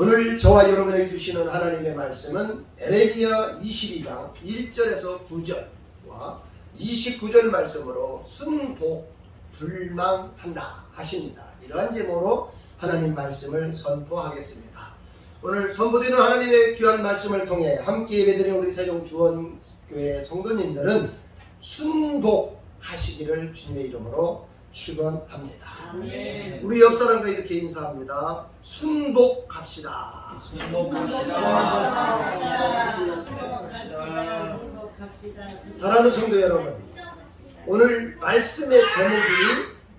오늘 저와 여러분에게 주시는 하나님의 말씀은 에레미야 22장 1절에서 9절과 29절 말씀으로 순복 불망한다 하십니다. 이러한 제목으로 하나님 말씀을 선포하겠습니다. 오늘 선포되는 하나님의 귀한 말씀을 통해 함께 예배드리는 우리 세종주원교회 성도님들은 순복하시기를 주님의 이름으로 축원합니다. 아멘. 우리 옆 사람과 이렇게 인사합니다. 순복합시다. 사랑하는 성도 여러분, 오늘 말씀의 제목이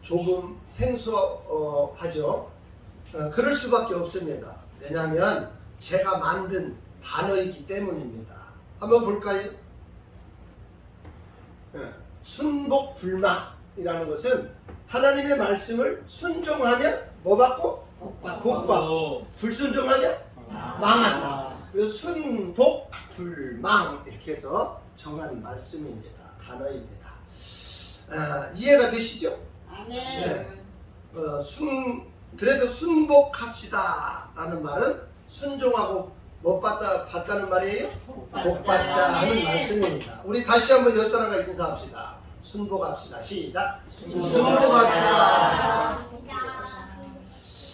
조금 생소하죠. 그럴 수밖에 없습니다. 왜냐하면 제가 만든 단어이기 때문입니다. 한번 볼까요? 순복불망이라는 것은 하나님의 말씀을 순종하면 뭐 받고? 복 받고. 불순종하면 망한다. 그래서 순복불망 이렇게 해서 정한 말씀입니다. 단어입니다. 이해가 되시죠? 아멘. 네. 그래서 순복합시다 라는 말은 순종하고 못 받자는 말이에요? 복 받자 하는 말씀입니다. 우리 다시 한번 옆 사람과 인사합시다. 순복합시다. 시작. 순복합시다.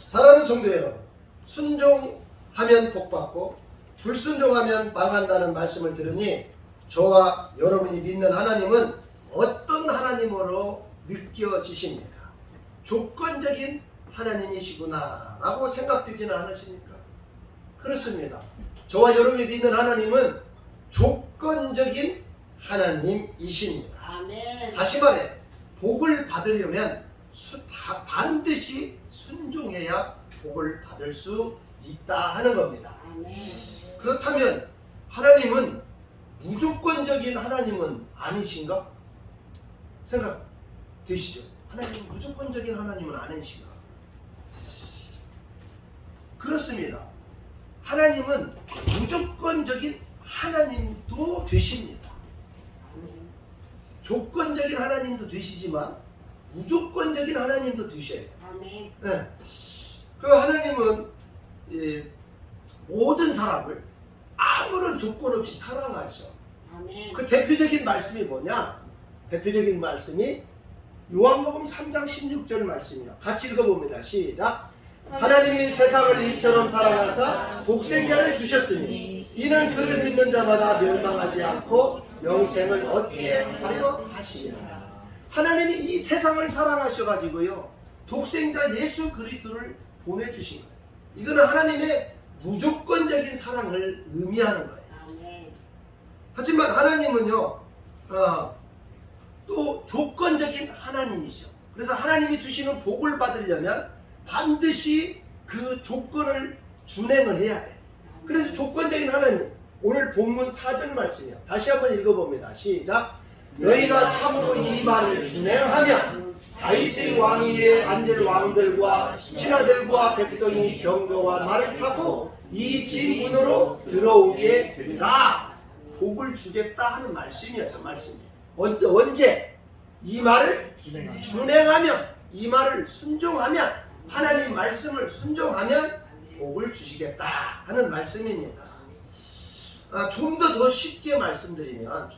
사랑하는 성도 여러분, 순종하면 복받고 불순종하면 망한다는 말씀을 들으니 저와 여러분이 믿는 하나님은 어떤 하나님으로 느껴지십니까? 조건적인 하나님이시구나 라고 생각되지는 않으십니까? 그렇습니다. 저와 여러분이 믿는 하나님은 조건적인 하나님이십니다. 아멘. 다시 말해, 복을 받으려면 반드시 순종해야 복을 받을 수 있다 하는 겁니다. 아멘. 그렇다면 하나님은 무조건적인 하나님은 아니신가? 생각되시죠? 하나님은 무조건적인 하나님은 아니신가? 그렇습니다. 하나님은 무조건적인 하나님도 되십니다. 조건적인 하나님도 되시지만 무조건적인 하나님도 되셔요. 아멘. 네. 그 하나님은 모든 사람을 아무런 조건 없이 사랑하셔. 아멘. 그 대표적인 말씀이 뭐냐? 대표적인 말씀이 요한복음 3장 16절 말씀이요. 같이 읽어봅니다. 시작. 하나님이 세상을 이처럼 사랑하사 독생자를 주셨으니 이는 그를 믿는 자마다 멸망하지 않고 영생을 얻게 하려 하시니라. 하나님이 이 세상을 사랑하셔가지고요 독생자 예수 그리스도를 보내주신 거예요. 이거는 하나님의 무조건적인 사랑을 의미하는 거예요. 아멘. 하지만 하나님은요 또 조건적인 하나님이셔. 그래서 하나님이 주시는 복을 받으려면 반드시 그 조건을 준행을 해야 돼. 그래서 조건적인 하나님, 오늘 본문 4절 말씀이요. 다시 한번 읽어봅니다. 시작. 너희가 참으로 이 말을 준행하면 다윗의 왕위에 앉을 왕들과 신하들과 백성이 병거와 말을 타고 이 집 문으로 들어오게 되리라. 복을 주겠다 하는 말씀이었죠. 말씀이 언제? 이 말을 준행하면, 이 말을 순종하면, 하나님 말씀을 순종하면 복을 주시겠다 하는 말씀입니다. 좀 더 쉽게 말씀드리면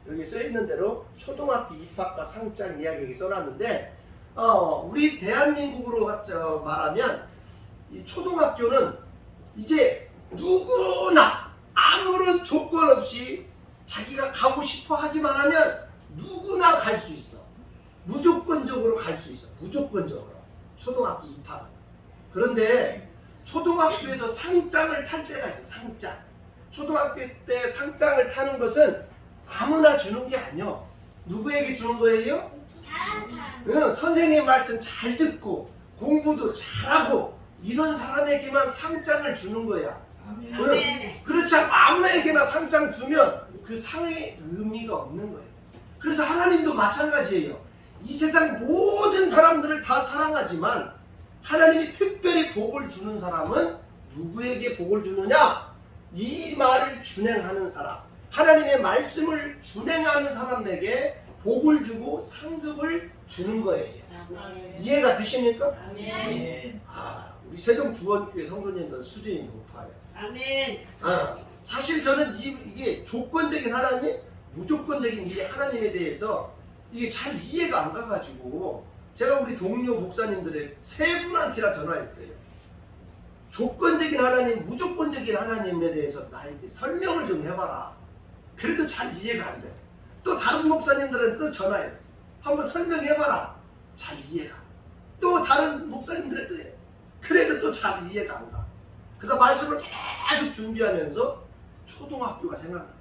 여기 써 있는 대로 초등학교 입학과 상장 이야기 여기 써놨는데 우리 대한민국으로 말하면 이 초등학교는 이제 누구나 아무런 조건 없이 자기가 가고 싶어 하기만 하면 누구나 갈 수 있어. 무조건적으로 갈 수 있어. 무조건적으로. 초등학교 입학은. 그런데 초등학교에서 상장을 탈 때가 있어. 상장. 초등학교 때 상장을 타는 것은 아무나 주는 게 아니요. 누구에게 주는 거예요? 선생님 말씀 잘 듣고 공부도 잘하고 이런 사람에게만 상장을 주는 거야. 그렇지 않고 아무에게나 상장 주면 그 상의 의미가 없는 거예요. 그래서 하나님도 마찬가지예요. 이 세상 모든 사람들을 다 사랑하지만 하나님이 특별히 복을 주는 사람은 누구에게 복을 주느냐? 이 말을 준행하는 사람, 하나님의 말씀을 준행하는 사람에게 복을 주고 상급을 주는 거예요. 아멘. 이해가 되십니까? 아멘. 우리 세종 주원교회 성도님들 수준이 높아요. 아멘. 사실 저는 이게 조건적인 하나님, 무조건적인 이 하나님에 대해서 이게 잘 이해가 안 가가지고 제가 우리 동료 목사님들의 세 분한테나 전화했어요. 조건적인 하나님, 무조건적인 하나님에 대해서 나한테 설명을 좀 해봐라. 그래도 잘 이해가 안 돼. 또 다른 목사님들은 또 전화했어. 한번 설명해봐라. 잘 이해가. 또 다른 목사님들은 또 해. 그래도 또 잘 이해가 안 가. 그다음 말씀을 계속 준비하면서 초등학교가 생각나.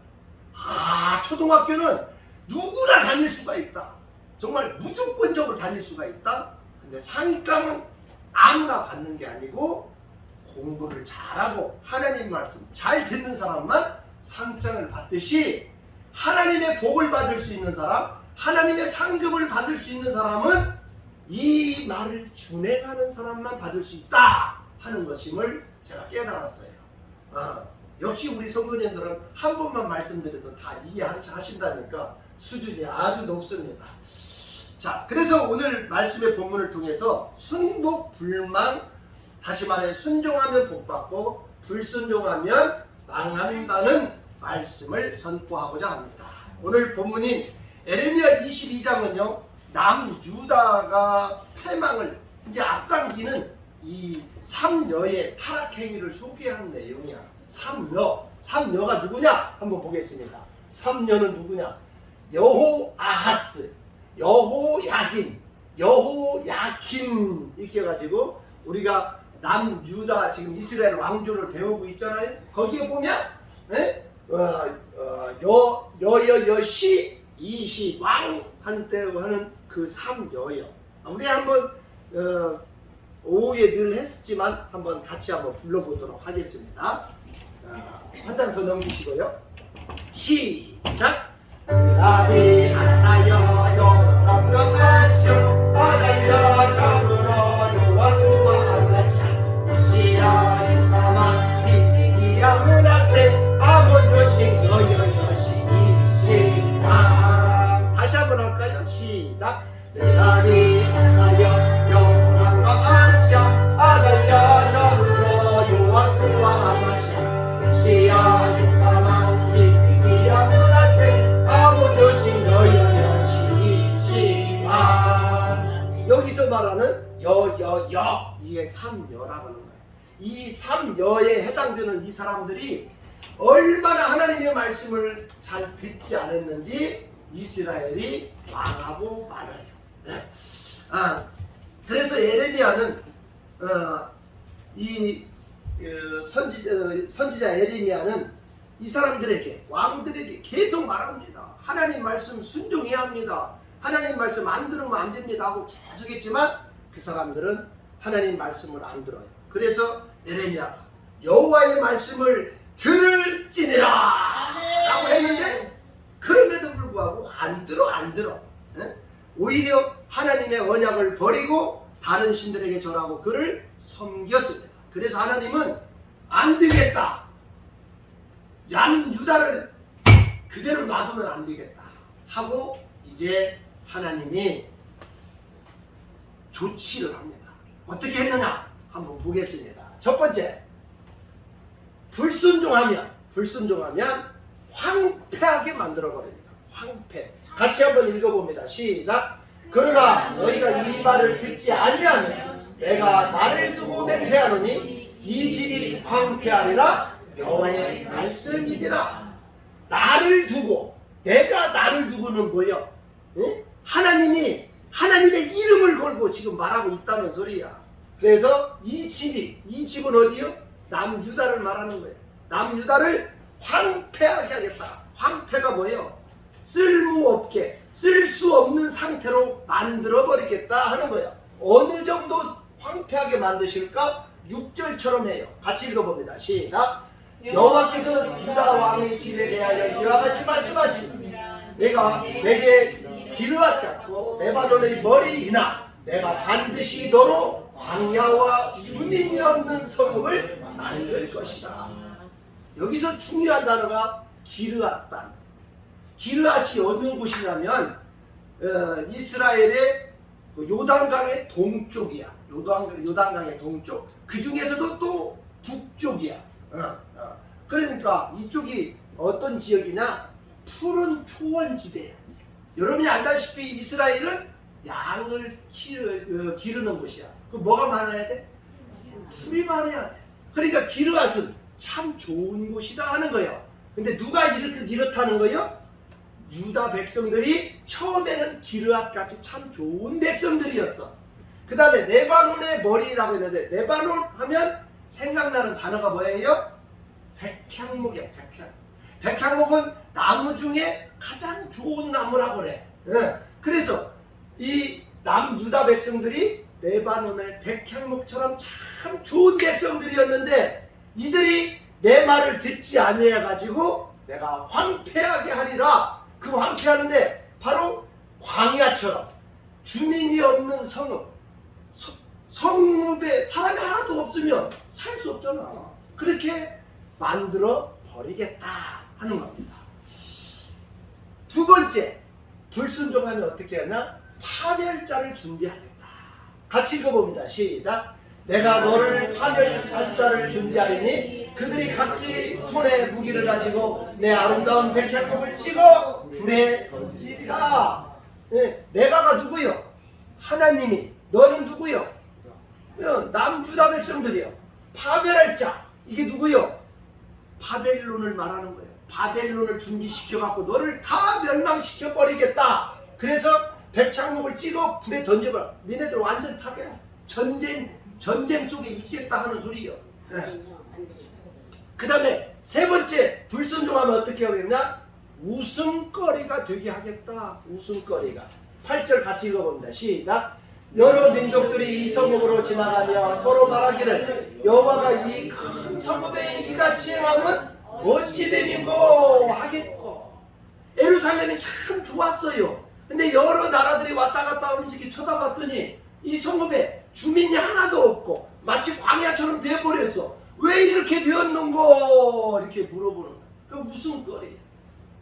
초등학교는 누구나 다닐 수가 있다. 정말 무조건적으로 다닐 수가 있다. 근데 상장은 아무나 받는 게 아니고 공부를 잘하고 하나님 말씀 잘 듣는 사람만 상장을 받듯이 하나님의 복을 받을 수 있는 사람, 하나님의 상급을 받을 수 있는 사람은 이 말을 준행하는 사람만 받을 수 있다 하는 것임을 제가 깨달았어요. 역시 우리 성도님들은 한 번만 말씀드려도 다 이해하신다니까 수준이 아주 높습니다. 자, 그래서 오늘 말씀의 본문을 통해서 순복 불망, 다시 말해 순종하면 복받고 불순종하면 망한다는 말씀을 선포하고자 합니다. 오늘 본문인 에레미야 22장은요 남유다가 패망을 이제 앞당기는 이 삼여의 타락행위를 소개하는 내용이야. 삼여가 누구냐 한번 보겠습니다. 삼여는 누구냐? 여호아하스, 여호야긴, 여호야킨 이렇게 해가지고 우리가 남유다 지금 이스라엘 왕조를 배우고 있잖아요. 거기에 보면 여여여시 이시 왕 하는 그 삼여요. 우리 한번 오후에 늘 했지만 한번 같이 한번 불러보도록 하겠습니다. 한 장 더 넘기시고요. 시작. 나비 아사여 여러분 아셔 아달려 잡으러 요와스와 알라샤 시야 유가마 비시기야 문하세 아몬 여신 여여여시 이시왕. 다시 한번 할까요? 시작. 나비 아사여 여러분 아셔 아달려 잡으러 요와스와 알라샤 시야 유가마 비시기야 문하세 여기서 말하는 여여여 이게 삼여라고 하는 거예요. 이 삼여에 해당되는 이 사람들이 얼마나 하나님의 말씀을 잘 듣지 않았는지 이스라엘이 망하고 말아요. 네. 그래서 에레미야는 이 선지자 에레미야는 이 사람들에게 왕들에게 계속 말합니다. 하나님 말씀 순종해야 합니다. 하나님 말씀 안 들으면 안 됩니다 하고 계속 했지만 그 사람들은 하나님 말씀을 안 들어요. 그래서 에레미야가 여호와의 말씀을 들을지니라 라고 했는데 그럼에도 불구하고 안 들어. 오히려 하나님의 언약을 버리고 다른 신들에게 절하고 그를 섬겼습니다. 그래서 하나님은 안 되겠다. 유다를 그대로 놔두면 안 되겠다 하고 이제 하나님이 조치를 합니다. 어떻게 했느냐 한번 보겠습니다. 첫 번째, 불순종하면 황폐하게 만들어버립니다. 황폐. 같이 한번 읽어봅니다. 시작. 그러나 너희가 이 말을 듣지 아니하면 내가 나를 두고 맹세하노니 이 집이 황폐하리라 여호와의 말씀이니라. 나를 두고, 내가 나를 두고는 뭐예요? 하나님이 하나님의 이름을 걸고 지금 말하고 있다는 소리야. 그래서 이 집은 어디요? 남유다를 말하는 거예요. 남유다를 황폐하게 하겠다. 황폐가 뭐예요? 쓸모없게, 쓸 수 없는 상태로 만들어 버리겠다 하는 거예요. 어느 정도 황폐하게 만드실까? 6절처럼 해요. 같이 읽어봅니다. 시작. 여호와께서 유다 왕의 집에 대하여 이와 같이 말씀하시니 내가 내게 기르앗 같고 레바논의 머리이나 내가 반드시 너로 광야와 주민이 없는 성읍을 만들 것이다. 여기서 중요한 단어가 기르앗단. 기르앗이 어느 곳이냐면 이스라엘의 그 요단강의 동쪽이야. 요단강의 동쪽. 그 중에서도 또 북쪽이야. 그러니까 이쪽이 어떤 지역이냐? 푸른 초원지대야. 여러분이 알다시피 이스라엘은 양을 기르는 곳이야. 그 뭐가 많아야 돼? 풀이 많아야 돼. 그러니까 기르앗은 참 좋은 곳이다 하는 거예요. 근데 누가 이렇다는 거예요? 유다 백성들이 처음에는 기르앗같이 참 좋은 백성들이었어. 그 다음에 레바논의 머리라고 했는데, 레바논 하면 생각나는 단어가 뭐예요? 백향목이야. 백향목은 나무 중에 가장 좋은 나무라고 그래. 그래서 이 남유다 백성들이 레바논의 백향목처럼 참 좋은 백성들이었는데, 이들이 내 말을 듣지 아니해가지고 내가 황폐하게 하리라. 그 황폐하는데 바로 광야처럼 주민이 없는 성읍에 사람이 하나도 없으면 살 수 없잖아. 그렇게 만들어 버리겠다 하는 겁니다. 두 번째, 불순종하면 어떻게 하냐? 파멸자를 준비하겠다. 같이 읽어봅니다. 시작. 내가 너를 파멸할 자를 준비하리니 그들이 각기 손에 무기를 가지고 내 아름다운 백향목을 찍어 불에 던지리라. 내가가 누구요? 하나님이. 너는 누구요? 남유다 백성들이요. 파멸할 자. 이게 누구요? 바벨론을 말하는 거예요. 바벨론을 준비시켜갖고 너를 다 멸망시켜 버리겠다. 그래서 백향목을 찍어 불에 던져버려. 니네들 완전 타게 전쟁 속에 있겠다 하는 소리요. 그 다음에 세 번째, 불순종하면 어떻게 하겠냐? 웃음거리가 되게 하겠다. 웃음거리가. 8절 같이 읽어봅니다. 시작. 여러 민족들이 이 성읍으로 지나가며 서로 말하기를 여호와가 이 큰 성읍에 이같이 행함은 어찌 됨이고 하겠고. 예루살렘이 참 좋았어요. 근데 여러 나라들이 왔다 갔다 음식이 쳐다봤더니 이 성읍에 주민이 하나도 없고 마치 광야처럼 되어버렸어. 왜 이렇게 되었는고? 이렇게 물어보는 거야. 그 웃음거리.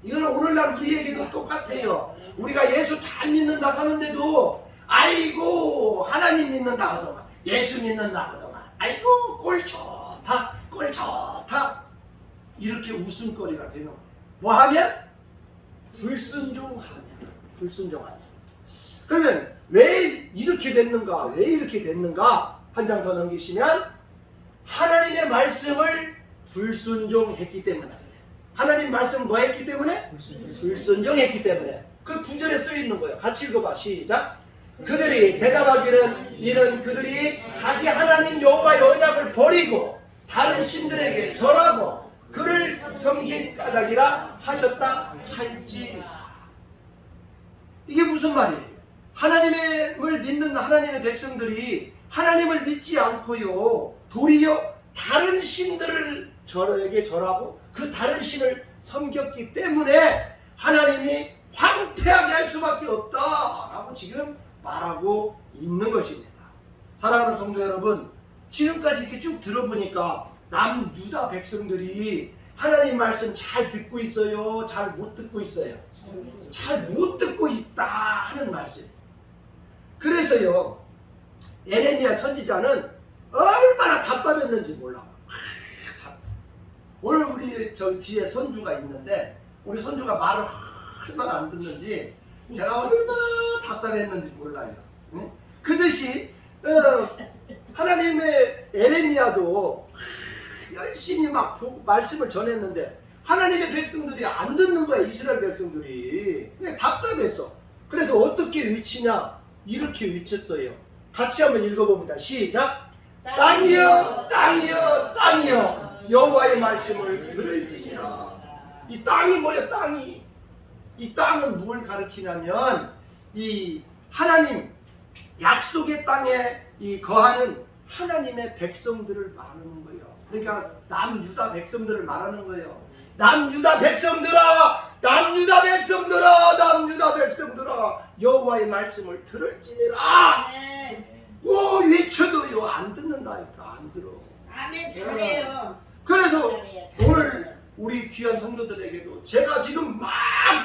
이거는 오늘날 우리에게도 똑같아요. 우리가 예수 잘 믿는다고 하는데도 아이고 하나님 믿는다 하더만, 예수 믿는다 하더만, 아이고 꼴 좋다 꼴 좋다, 이렇게 웃음거리가 되는 거예요. 뭐 하면? 불순종하면. 그러면 왜 이렇게 됐는가? 왜 이렇게 됐는가? 한 장 더 넘기시면, 하나님의 말씀을 불순종했기 때문에. 하나님 말씀 뭐 했기 때문에? 불순종했기 때문에. 그 9절에 써 있는 거예요. 같이 읽어봐. 시작. 그들이 대답하기는 이는 그들이 자기 하나님 여호와의 언약을 버리고 다른 신들에게 절하고 그를 섬긴 까닭이라 하셨다 할지. 이게 무슨 말이에요? 하나님을 믿는 하나님의 백성들이 하나님을 믿지 않고요, 도리어 다른 신들을 저에게 절하고 그 다른 신을 섬겼기 때문에 하나님이 황폐하게 할 수밖에 없다라고 지금 말하고 있는 것입니다. 사랑하는 성도 여러분, 지금까지 이렇게 쭉 들어보니까 남유다 백성들이 하나님 말씀 잘 듣고 있어요? 잘 못 듣고 있어요? 잘 못 듣고 있다 하는 말씀. 그래서요, 에레미야 선지자는 얼마나 답답했는지 몰라. 오늘 우리 저 뒤에 선주가 있는데, 우리 선주가 말을 얼마나 안 듣는지 제가 얼마나 답답했는지 몰라요. 그 듯이 하나님의 에레미야도 열심히 막 말씀을 전했는데 하나님의 백성들이 안 듣는 거야. 이스라엘 백성들이. 그냥 답답했어. 그래서 어떻게 외치냐? 이렇게 외쳤어요. 같이 한번 읽어봅니다. 시작. 땅이여 땅이여 땅이여 여호와의 말씀을 들을지니라. 이 땅이 뭐야? 땅이. 이 땅은 뭘 가리키냐면 이 하나님 약속의 땅에 이 거하는 하나님의 백성들을 말하는 거예요. 그러니까 남유다 백성들을 말하는 거예요. 남유다 백성들아, 남유다 백성들아, 남유다 백성들아, 여호와의 말씀을 들을지니라. 꼭 외쳐도요 안 듣는다니까. 안 들어. 아멘. 잘해요. 그래서 잘해요. 오늘 우리 귀한 성도들에게도 제가 지금 막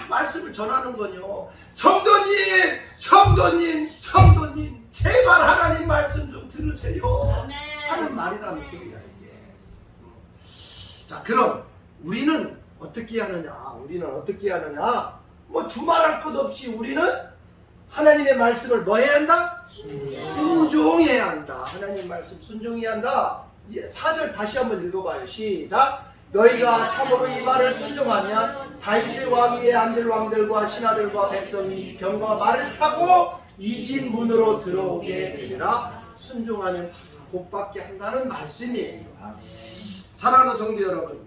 말씀을 전하는 거요, 성도님, 성도님, 성도님, 주세요 아멘. 하는 말이라는 소리야 이게. 자, 그럼 우리는 어떻게 하느냐? 뭐 두말할 것 없이 우리는 하나님의 말씀을 뭐 해야 한다? 순종해야 한다. 하나님 말씀 순종해야 한다. 이제 4절 다시 한번 읽어봐요. 시작. 너희가 참으로 이 말을 순종하면 다윗의 왕 위에 앉을 왕들과 신하들과 백성이 병과 말을 타고 이 집 문으로 들어오게 되리라. 순종하는 복받게 한다는 말씀이에요. 사랑하는 성도 여러분,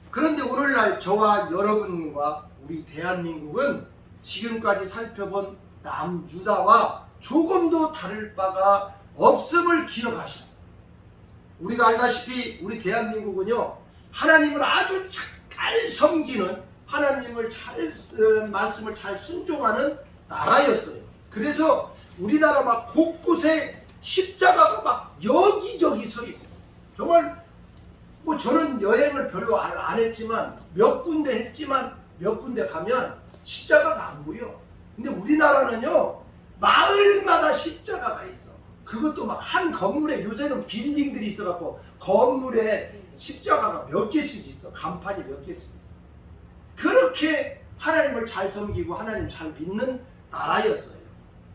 그런데 오늘날 저와 여러분과 우리 대한민국은 지금까지 살펴본 남유다와 조금도 다를 바가 없음을 기억하시오. 우리가 알다시피 우리 대한민국은요, 하나님을 아주 잘 섬기는, 하나님을 말씀을 잘 순종하는 나라였어요. 그래서 우리나라 막 곳곳에 십자가가 막 여기저기 서 있고, 정말 뭐 저는 여행을 별로 안 했지만 몇 군데 했지만 몇 군데 가면 십자가가 안 보여. 근데 우리나라는요, 마을마다 십자가가 있어. 그것도 막 한 건물에, 요새는 빌딩들이 있어갖고 건물에 십자가가 몇 개씩 있어. 간판이 몇 개씩. 그렇게 하나님을 잘 섬기고 하나님 잘 믿는 나라였어요.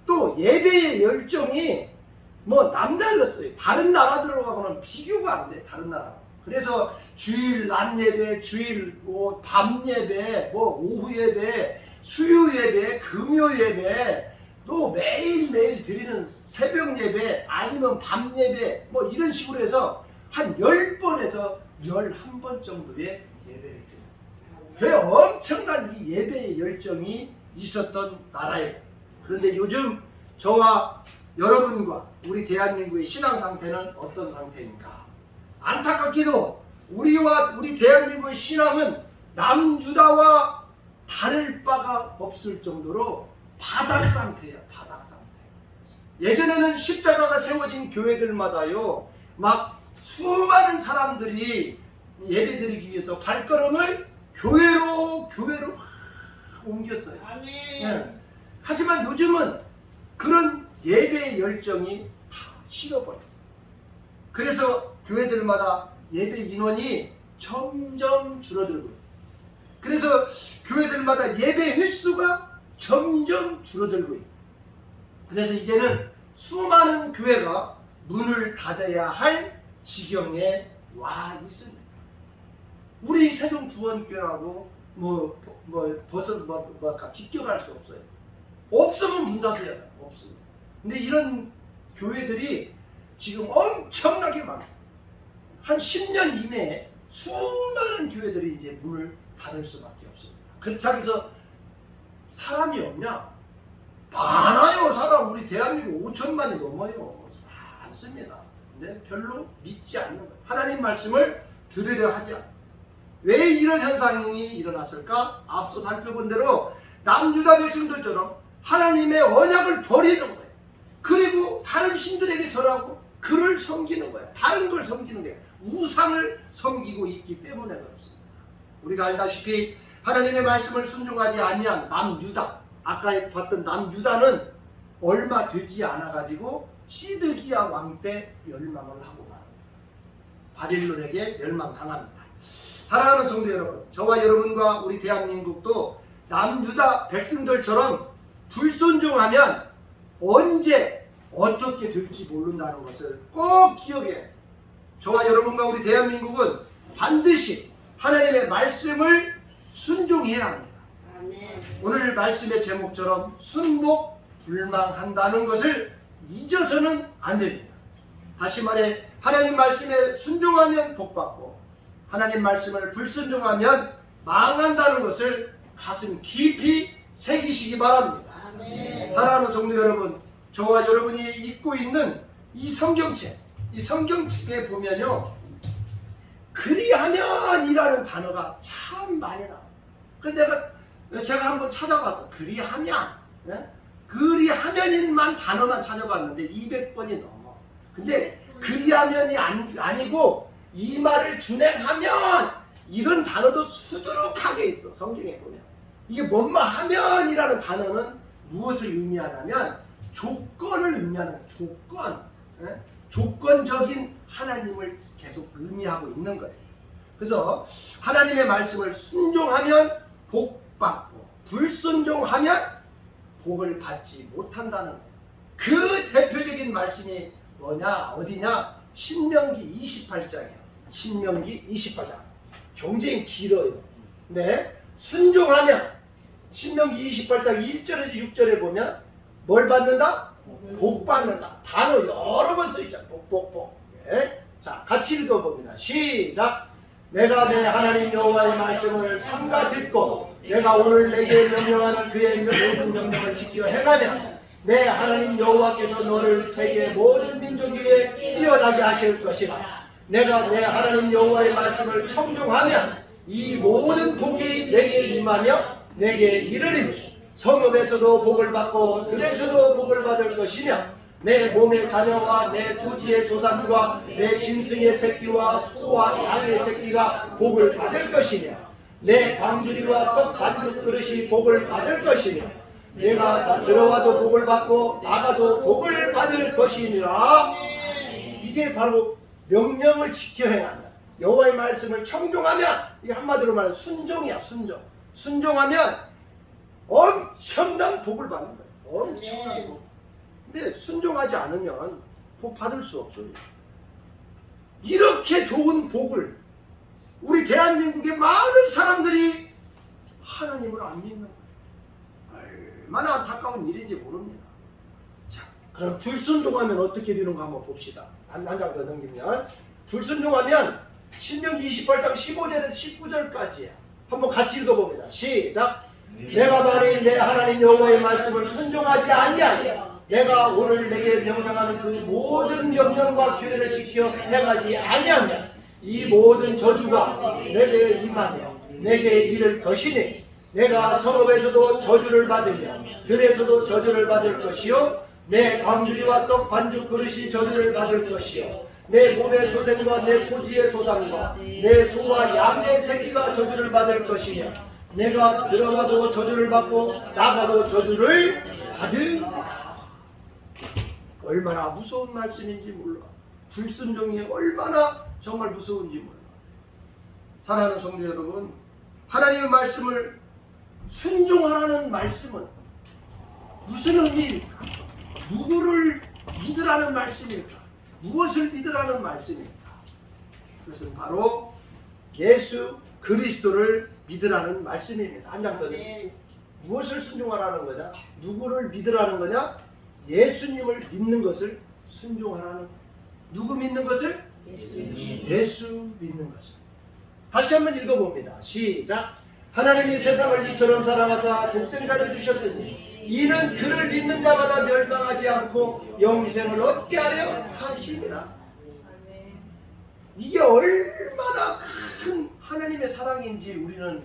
또 예배의 열정이 뭐 남달랐어요. 다른 나라들하고는 비교가 안 돼. 다른 나라. 그래서 주일 낮 예배, 주일 뭐 밤 예배, 뭐 오후 예배, 수요 예배, 금요 예배, 또 매일매일 드리는 새벽 예배, 아니면 밤 예배, 뭐 이런 식으로 해서 한 10번에서 11번 정도의 예배를 드려요. 그 엄청난 이 예배의 열정이 있었던 나라예요. 그런데 요즘 저와 여러분과 우리 대한민국의 신앙 상태는 어떤 상태입니까? 안타깝게도 우리 대한민국의 신앙은 남유다와 다를 바가 없을 정도로 바닥 상태야. 바닥 상태. 예전에는 십자가가 세워진 교회들마다요, 막 수많은 사람들이 예배드리기 위해서 발걸음을 교회로 막 옮겼어요. 아멘. 네. 하지만 요즘은 그런 예배의 열정이 다 식어버렸어요. 그래서 교회들마다 예배 인원이 점점 줄어들고 있어요. 그래서 교회들마다 예배 횟수가 점점 줄어들고 있어요. 그래서 이제는 수많은 교회가 문을 닫아야 할 지경에 와 있습니다. 우리 세종주원교회하고 비교할 수 없어요. 없으면 문 닫아야 돼요. 없으면. 근데 이런 교회들이 지금 엄청나게 많아요. 한 10년 이내에 수많은 교회들이 이제 문을 닫을 수밖에 없습니다. 그렇다고 해서 사람이 없냐? 많아요. 사람 우리 대한민국 5천만이 넘어요. 많습니다. 근데 별로 믿지 않는 거예요. 하나님 말씀을 들으려 하지 않아요. 왜 이런 현상이 일어났을까? 앞서 살펴본 대로 남유다 백성들처럼 하나님의 언약을 버리는 거예요. 그리고 다른 신들에게 절하고 그를 섬기는 거예요. 다른 걸 섬기는 거예요. 우상을 섬기고 있기 때문에 그렇습니다. 우리가 알다시피 하나님의 말씀을 순종하지 아니한 남유다, 아까 봤던 남유다는 얼마 되지 않아가지고 시드기야 왕 때 멸망을 하고 맙니다. 바빌론에게 멸망당합니다. 사랑하는 성도 여러분, 저와 여러분과 우리 대한민국도 남유다 백성들처럼 불순종하면 언제 어떻게 될지 모른다는 것을 꼭 기억해요. 저와 여러분과 우리 대한민국은 반드시 하나님의 말씀을 순종해야 합니다. 아멘. 오늘 말씀의 제목처럼 순복불망한다는 것을 잊어서는 안 됩니다. 다시 말해, 하나님 말씀에 순종하면 복받고 하나님 말씀을 불순종하면 망한다는 것을 가슴 깊이 새기시기 바랍니다. 아멘. 사랑하는 성도 여러분, 저와 여러분이 읽고 있는 이 성경책, 이 성경책에 보면요, 그리하면이라는 단어가 참 많이 나와요. 그래서 제가 한번 찾아봤어. 그리하면, 네? 그리하면만 단어만 찾아봤는데 200번이 넘어. 근데 그리하면이 아니고 이 말을 준행하면 이런 단어도 수두룩하게 있어. 성경에 보면. 이게 뭔가 하면이라는 단어는 무엇을 의미하냐면 조건을 의미하는 거예요. 조건. 예? 조건적인 하나님을 계속 의미하고 있는 거예요. 그래서 하나님의 말씀을 순종하면 복 받고 불순종하면 복을 받지 못한다는 거예요. 그 대표적인 말씀이 뭐냐 어디냐 신명기 28장이에요. 신명기 28장 굉장히 길어요. 네, 순종하면 신명기 28장 1절에서 6절에 보면 뭘 받는다? 복 받는다. 단어 여러 번 써있잖아. 복. 네. 자, 같이 읽어봅니다. 시작. 내가 내 하나님 여호와의 말씀을 삼가 듣고 내가 오늘 내게 명령하는 그의 모든 명령을 지켜 행하면 내 하나님 여호와께서 너를 세계 모든 민족 위에 뛰어나게 하실 것이라. 내가 내 하나님 여호와의 말씀을 청종하면 이 모든 복이 내게 임하며 내게 이르리니 성읍에서도 복을 받고 들에서도 복을 받을 것이며 내 몸의 자녀와 내 토지의 소산과 내 짐승의 새끼와 소와 양의 새끼가 복을 받을 것이며 내 광주리와 떡 반죽 그릇이 복을 받을 것이며 내가 들어와도 복을 받고 나가도 복을 받을 것이니라. 이게 바로 명령을 지켜 행한다. 여호와의 말씀을 청종하면 이게 한마디로 말하면 순종이야. 순종하면 엄청난 복을 받는 거예요. 엄청난 복. 근데 순종하지 않으면 복 받을 수 없어요. 이렇게 좋은 복을 우리 대한민국의 많은 사람들이 하나님을 안 믿는 거예요. 얼마나 안타까운 일인지 모릅니다. 자, 그럼 불순종하면 어떻게 되는가 한번 봅시다. 한 장 더 넘기면 불순종하면 신명기 28장 15절에서 19절까지야. 한번 같이 읽어봅니다. 시작. 내가 만일 내 하나님 여호와의 말씀을 순종하지 아니하여 내가 오늘 내게 명령하는 그 모든 명령과 규례를 지켜 행하지 아니하면 이 모든 저주가 내게 임하며 내게 이를 것이니 내가 성읍에서도 저주를 받으며 들에서도 저주를 받을 것이요 내 광주리와 떡 반죽 그릇이 저주를 받을 것이요 내 몸의 소생과 내 토지의 소산과 내 소와 양의 새끼가 저주를 받을 것이며 내가 들어가도 저주를 받고 나가도 저주를 받으리라. 얼마나 무서운 말씀인지 몰라. 불순종이 얼마나 정말 무서운지 몰라. 사랑하는 성도 여러분, 하나님의 말씀을 순종하라는 말씀은 무슨 의미일까? 누구를 믿으라는 말씀일까? 무엇을 믿으라는 말씀일까? 그것은 바로 예수 그리스도를 믿으라는 말씀입니다. 한 장 더 드립니다. 무엇을 순종하라는 거냐? 누구를 믿으라는 거냐? 예수님을 믿는 것을 순종하라는 거예요. 누구 믿는 것을? 예수 믿는 것을. 다시 한번 읽어봅니다. 시작. 하나님이 세상을 이처럼 사랑하사 독생자를 주셨으니 이는 그를 믿는 자마다 멸망하지 않고 영생을 얻게 하려 하심이라. 이게 얼마나 큰 하나님의 사랑인지 우리는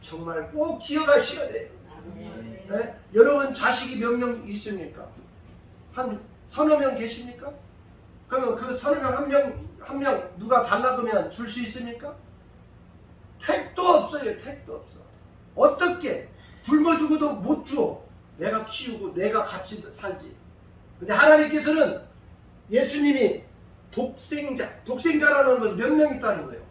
정말 꼭 기억하셔야 돼요. 네? 여러분 자식이 몇 명 있습니까? 한 서너 명 계십니까? 그러면 그 서너 명 한 명 누가 달라 그러면 줄 수 있습니까? 택도 없어요. 택도 없어. 어떻게 굶어 죽어도 못 줘. 내가 키우고 내가 같이 살지. 근데 하나님께서는 예수님이 독생자라는 건 몇 명 있다는 거예요.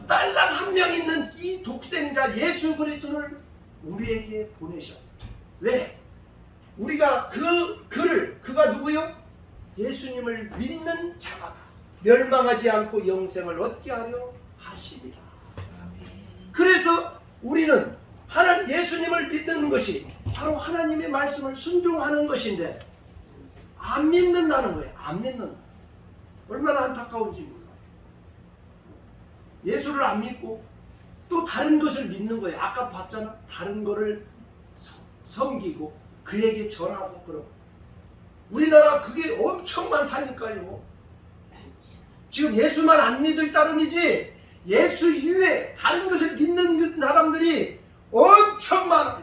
딸랑 한 명 있는 이 독생자 예수 그리스도를 우리에게 보내셨어요. 왜? 우리가 그가 누구요? 예수님을 믿는 자마다 멸망하지 않고 영생을 얻게 하려 하십니다. 그래서 우리는 예수님을 믿는 것이 바로 하나님의 말씀을 순종하는 것인데 안 믿는다는 거예요. 안 믿는다. 얼마나 안타까운지 몰라요. 예수를 안 믿고 또 다른 것을 믿는 거예요. 아까 봤잖아. 다른 거를 섬기고 그에게 절하고 그러고. 우리나라 그게 엄청 많다니까요. 지금 예수만 안 믿을 따름이지 예수 이외에 다른 것을 믿는 사람들이 엄청 많아요.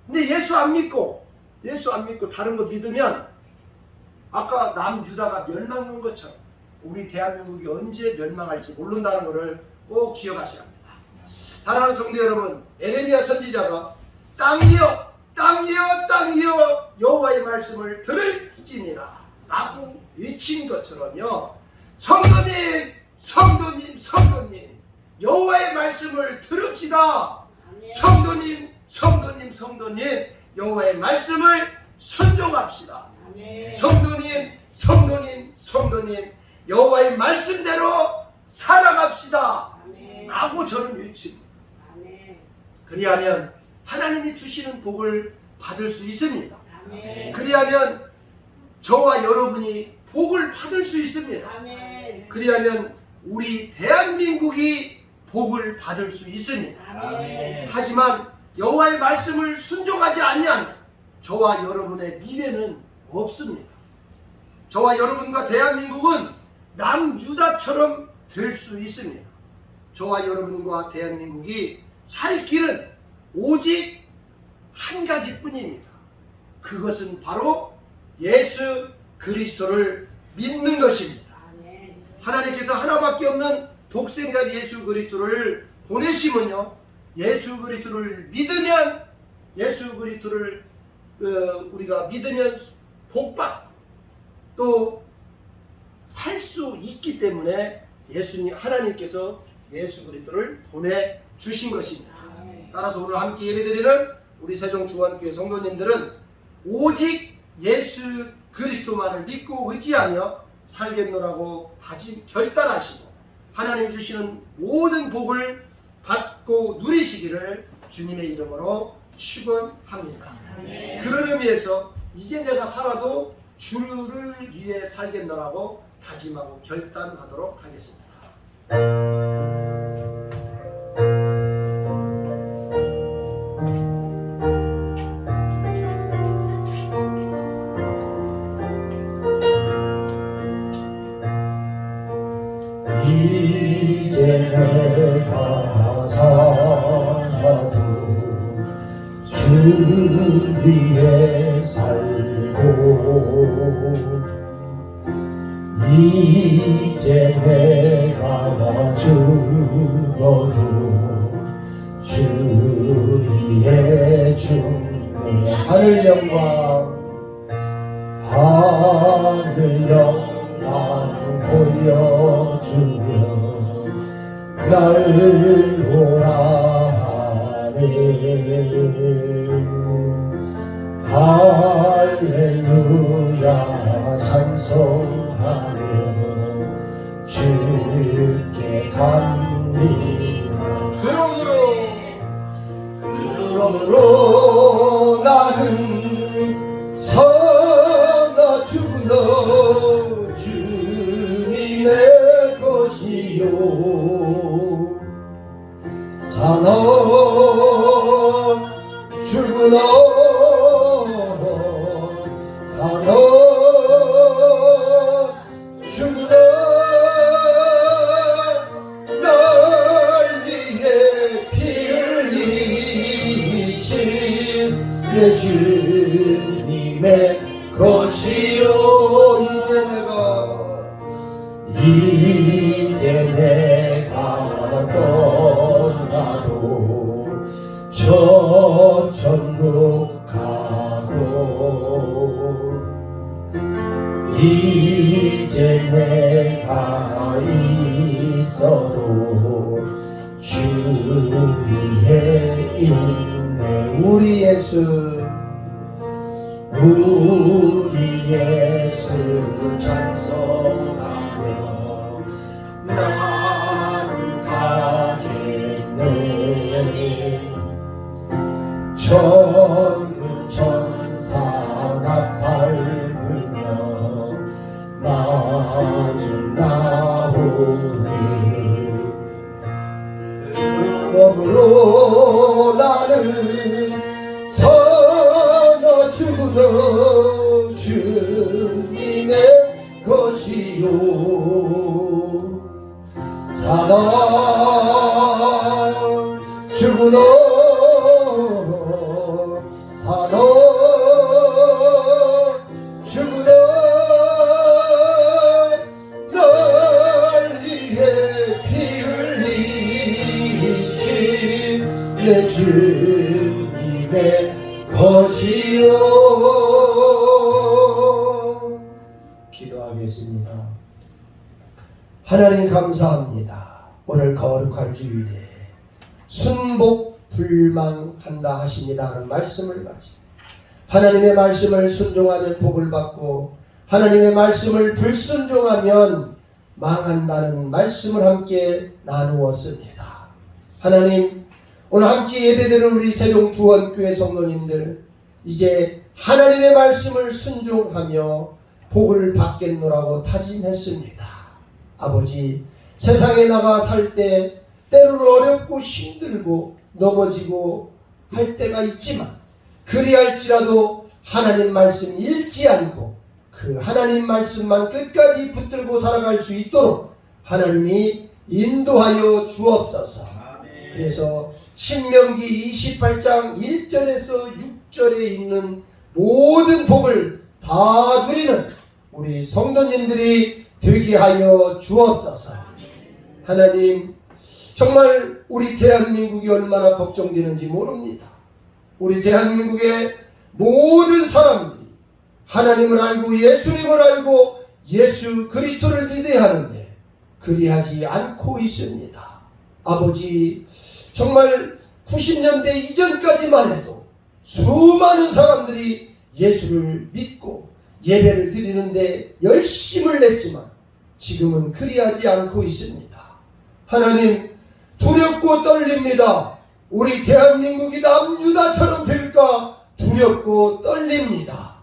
근데 예수 안 믿고 다른 거 믿으면 아까 남유다가 멸망한 것처럼 우리 대한민국이 언제 멸망할지 모른다는 것을 꼭 기억하셔야 합니다. 사랑하는 성도 여러분, 에레미야 선지자가 땅이여 여호와의 말씀을 들을지니라 라고 외친 것처럼요, 성도님 성도님 성도님 여호와의 말씀을 들읍시다. 아멘. 성도님 성도님 성도님 여호와의 말씀을 순종합시다. 아멘. 성도님 성도님 성도님 여호와의 말씀대로 살아갑시다 아멘. 라고 저는 외칩니다. 아멘. 그리하면 하나님이 주시는 복을 받을 수 있습니다. 아멘. 그리하면 저와 여러분이 복을 받을 수 있습니다. 아멘. 그리하면 우리 대한민국이 복을 받을 수 있습니다. 아멘. 하지만 여호와의 말씀을 순종하지 아니하면 저와 여러분의 미래는 없습니다. 저와 여러분과 대한민국은 남유다처럼 될 수 있습니다. 저와 여러분과 대한민국이 살 길은 오직 한 가지뿐입니다. 그것은 바로 예수 그리스도를 믿는 것입니다. 아멘. 하나님께서 하나밖에 없는 독생자 예수 그리스도를 보내시면요, 예수 그리스도를 믿으면, 예수 그리스도를 우리가 믿으면 복받고 또 살 수 있기 때문에 하나님께서 예수 그리스도를 보내주신 것입니다. 아멘. 따라서 오늘 함께 예배드리는 우리 세종중앙교회 성도님들은 오직 예수 그리스도만을 믿고 의지하며 살겠노라고 결단하시고 하나님 주시는 모든 복을 받고 누리시기를 주님의 이름으로 축원합니다. 아멘. 그런 의미에서 이제 내가 살아도 주를 위해 살겠노라고 다짐하고 결단하도록 하겠습니다. 이제 내가 살아도 주 위에 살고 이제 내가 죽어도 주 위에 죽네. 하늘 영광 보여주며 날 오라 하네. 할렐루야 찬송하며 주께 갑니다. 그러므로 나는 서너 죽으너 주님의 것이요 사너 죽으너 사너 죽으너 날 위해 피 흘리신 내 주님의 것이요 이제 내가 떠나도 저 천국 가고 이제 내가 있어도 주 위에 있네. 우리 예수 찬송하며 나는 가겠네. 천군 천사 나팔불며 마주 나오네. 그러므로 나는 서너 죽으너 주님의 기도하겠습니다. 하나님 감사합니다. 오늘 거룩한 주일에 순복 불망한다 하십니다 하는 말씀을 가지고 하나님의 말씀을 순종하면 복을 받고 하나님의 말씀을 불순종하면 망한다는 말씀을 함께 나누었습니다. 하나님, 오늘 함께 예배드리는 우리 세종주원교회 성도님들, 이제 하나님의 말씀을 순종하며 복을 받겠노라고 다짐했습니다. 아버지, 세상에 나가 살 때 때로는 어렵고 힘들고 넘어지고 할 때가 있지만 그리할지라도 하나님 말씀 잃지 않고 그 하나님 말씀만 끝까지 붙들고 살아갈 수 있도록 하나님이 인도하여 주옵소서. 그래서 신명기 28장 1절에서 6절에 있는 모든 복을 다 누리는 우리 성도님들이 되게 하여 주옵소서. 하나님, 정말 우리 대한민국이 얼마나 걱정되는지 모릅니다. 우리 대한민국의 모든 사람들이 하나님을 알고 예수님을 알고 예수 그리스도를 믿어야 하는데 그리하지 않고 있습니다. 아버지, 정말 90년대 이전까지만 해도 수많은 사람들이 예수를 믿고 예배를 드리는데 열심을 냈지만 지금은 그리하지 않고 있습니다. 하나님, 두렵고 떨립니다. 우리 대한민국이 남유다처럼 될까 두렵고 떨립니다.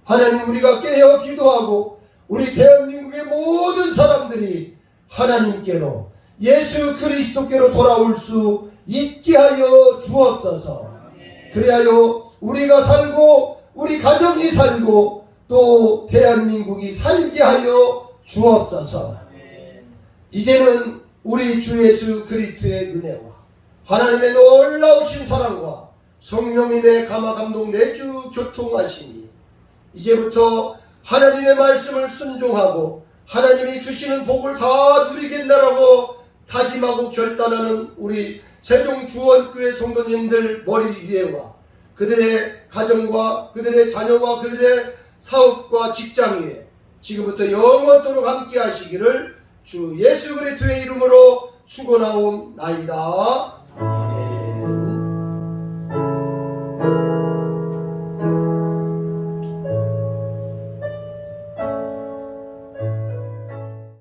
하나님, 우리가 깨어 기도하고 우리 대한민국의 모든 사람들이 하나님께로 예수 그리스도께로 돌아올 수 있게 하여 주옵소서. 그래야 우리가 살고 우리 가정이 살고 또 대한민국이 살게 하여 주옵소서. 이제는 우리 주 예수 그리스도의 은혜와 하나님의 놀라우신 사랑과 성령님의 감화 감동 내주 교통하시니 이제부터 하나님의 말씀을 순종하고 하나님이 주시는 복을 다 누리겠다라고 다짐하고 결단하는 우리 세종주원교회 성도님들 머리 위에와 그들의 가정과 그들의 자녀와 그들의 사업과 직장 위에 지금부터 영원토록 함께 하시기를 주 예수 그리스도의 이름으로 축원하옵나이다.